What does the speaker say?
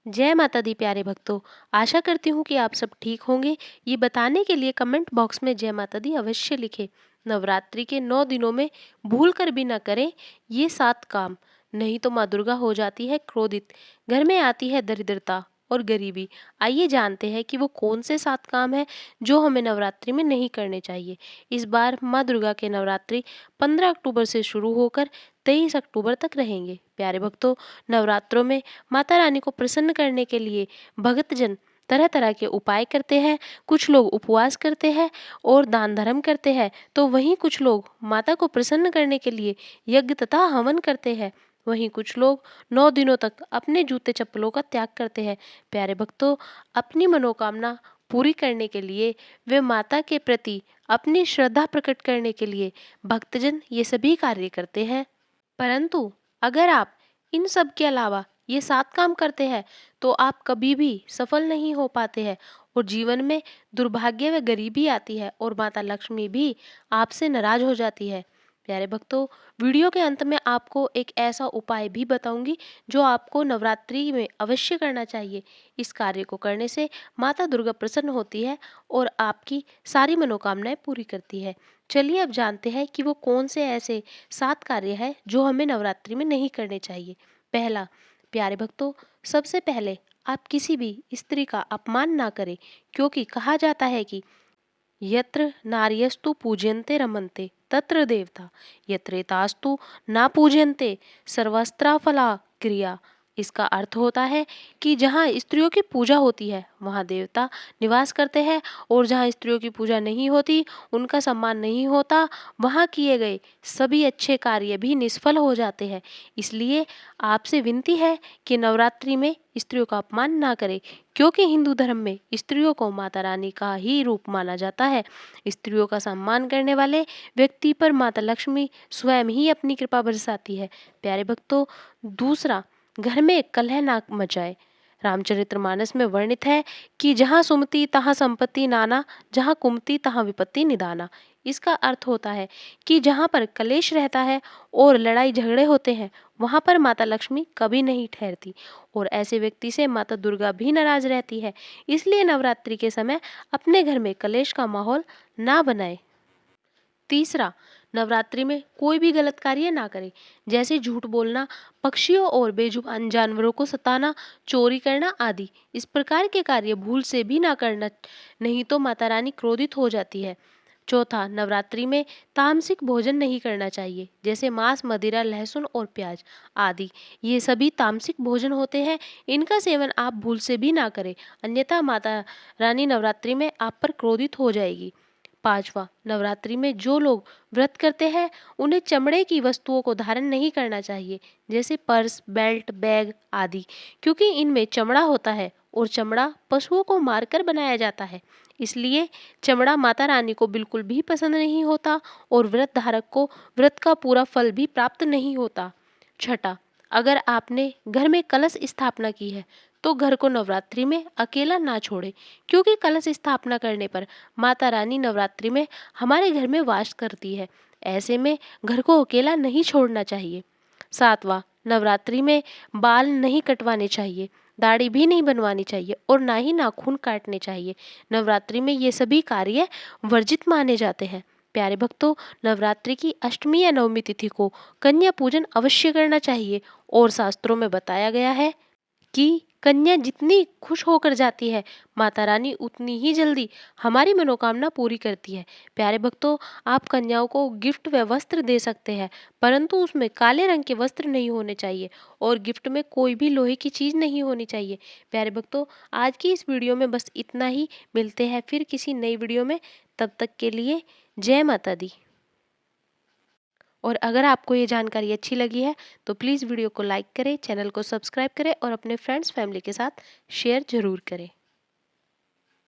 जय माता दी प्यारे भक्तों। आशा करती हूँ कि आप सब ठीक होंगे। ये बताने के लिए कमेंट बॉक्स में जय माता दी अवश्य लिखें। नवरात्रि के 9 दिनों में भूल कर भी ना करें ये 7 काम, नहीं तो माँ दुर्गा हो जाती है क्रोधित, घर में आती है दरिद्रता और गरीबी। आइए जानते हैं कि वो कौन से 7 काम हैं जो हमें नवरात्रि में नहीं करने चाहिए। इस बार माँ दुर्गा के नवरात्रि 15 अक्टूबर से शुरू होकर 23 अक्टूबर तक रहेंगे। प्यारे भक्तों, नवरात्रों में माता रानी को प्रसन्न करने के लिए भक्तजन तरह तरह के उपाय करते हैं। कुछ लोग उपवास करते हैं और दान धर्म करते हैं, तो वहीं कुछ लोग माता को प्रसन्न करने के लिए यज्ञ तथा हवन करते हैं। वहीं कुछ लोग 9 दिनों तक अपने जूते चप्पलों का त्याग करते हैं। प्यारे भक्तों, अपनी मनोकामना पूरी करने के लिए वे माता के प्रति अपनी श्रद्धा प्रकट करने के लिए भक्तजन ये सभी कार्य करते हैं। परंतु अगर आप इन सब के अलावा ये 7 काम करते हैं तो आप कभी भी सफल नहीं हो पाते हैं और जीवन में दुर्भाग्य व गरीबी आती है और माता लक्ष्मी भी आपसे नाराज हो जाती है। प्यारे भक्तों, वीडियो के अंत में आपको एक ऐसा उपाय भी बताऊंगी जो आपको नवरात्रि में अवश्य करना चाहिए। इस कार्य को करने से माता दुर्गा प्रसन्न होती है और आपकी सारी मनोकामनाएं पूरी करती है। चलिए अब जानते हैं कि वो कौन से ऐसे 7 कार्य हैं जो हमें नवरात्रि में नहीं करने चाहिए। पहला, प्यारे भक्तों, सबसे पहले आप किसी भी स्त्री का अपमान ना करें, क्योंकि कहा जाता है कि यत्र नार्यस्तु पूज्यन्ते रमन्ते तत्र देवता, यत्रेतास्तु ना पूज्यन्ते सर्वस्त्राफला क्रिया। इसका अर्थ होता है कि जहाँ स्त्रियों की पूजा होती है वहाँ देवता निवास करते हैं, और जहाँ स्त्रियों की पूजा नहीं होती, उनका सम्मान नहीं होता, वहाँ किए गए सभी अच्छे कार्य भी निष्फल हो जाते हैं। इसलिए आपसे विनती है कि नवरात्रि में स्त्रियों का अपमान ना करें, क्योंकि हिंदू धर्म में स्त्रियों को माता रानी का ही रूप माना जाता है। स्त्रियों का सम्मान करने वाले व्यक्ति पर माता लक्ष्मी स्वयं ही अपनी कृपा बरसाती है। प्यारे भक्तों, दूसरा, घर में कलह ना मचाए। रामचरितमानस में वर्णित है कि जहाँ सुमति तहाँ संपत्ति नाना, जहाँ कुमति तहाँ विपत्ति निदाना। इसका अर्थ होता है कि जहाँ पर कलेश रहता है और लड़ाई झगड़े होते हैं, वहाँ पर माता लक्ष्मी कभी नहीं ठहरती और ऐसे व्यक्ति से माता दुर्गा भी नाराज रहती है। इसलिए नवरात्रि के समय अपने घर में कलेश का माहौल ना बनाए। तीसरा, नवरात्रि में कोई भी गलत कार्य ना करें, जैसे झूठ बोलना, पक्षियों और बेजुबान जानवरों को सताना, चोरी करना आदि। इस प्रकार के कार्य भूल से भी ना करना, नहीं तो माता रानी क्रोधित हो जाती है। चौथा, नवरात्रि में तामसिक भोजन नहीं करना चाहिए, जैसे मांस, मदिरा, लहसुन और प्याज आदि। ये सभी तामसिक भोजन होते हैं, इनका सेवन आप भूल से भी ना करें, अन्यथा माता रानी नवरात्रि में आप पर क्रोधित हो जाएगी। पांचवा, नवरात्रि में जो लोग व्रत करते हैं उन्हें चमड़े की वस्तुओं को धारण नहीं करना चाहिए, जैसे पर्स, बेल्ट, बैग आदि, क्योंकि इनमें चमड़ा होता है और चमड़ा पशुओं को मारकर बनाया जाता है। इसलिए चमड़ा माता रानी को बिल्कुल भी पसंद नहीं होता और व्रत धारक को व्रत का पूरा फल भी प्राप्त नहीं होता। छठा, अगर आपने घर में कलश स्थापना की है तो घर को नवरात्रि में अकेला ना छोड़े, क्योंकि कलश स्थापना करने पर माता रानी नवरात्रि में हमारे घर में वास करती है। ऐसे में घर को अकेला नहीं छोड़ना चाहिए। सातवां, नवरात्रि में बाल नहीं कटवाने चाहिए, दाढ़ी भी नहीं बनवानी चाहिए और ना ही नाखून काटने चाहिए। नवरात्रि में ये सभी कार्य वर्जित माने जाते हैं। प्यारे भक्तों, नवरात्रि की अष्टमी या नवमी तिथि को कन्या पूजन अवश्य करना चाहिए और शास्त्रों में बताया गया है कि कन्या जितनी खुश होकर जाती है, माता रानी उतनी ही जल्दी हमारी मनोकामना पूरी करती है। प्यारे भक्तों, आप कन्याओं को गिफ्ट व वस्त्र दे सकते हैं, परंतु उसमें काले रंग के वस्त्र नहीं होने चाहिए और गिफ्ट में कोई भी लोहे की चीज़ नहीं होनी चाहिए। प्यारे भक्तों, आज की इस वीडियो में बस इतना ही। मिलते हैं फिर किसी नई वीडियो में, तब तक के लिए जय माता दी। और अगर आपको ये जानकारी अच्छी लगी है तो प्लीज़ वीडियो को लाइक करें, चैनल को सब्सक्राइब करें और अपने फ्रेंड्स फैमिली के साथ शेयर ज़रूर करें।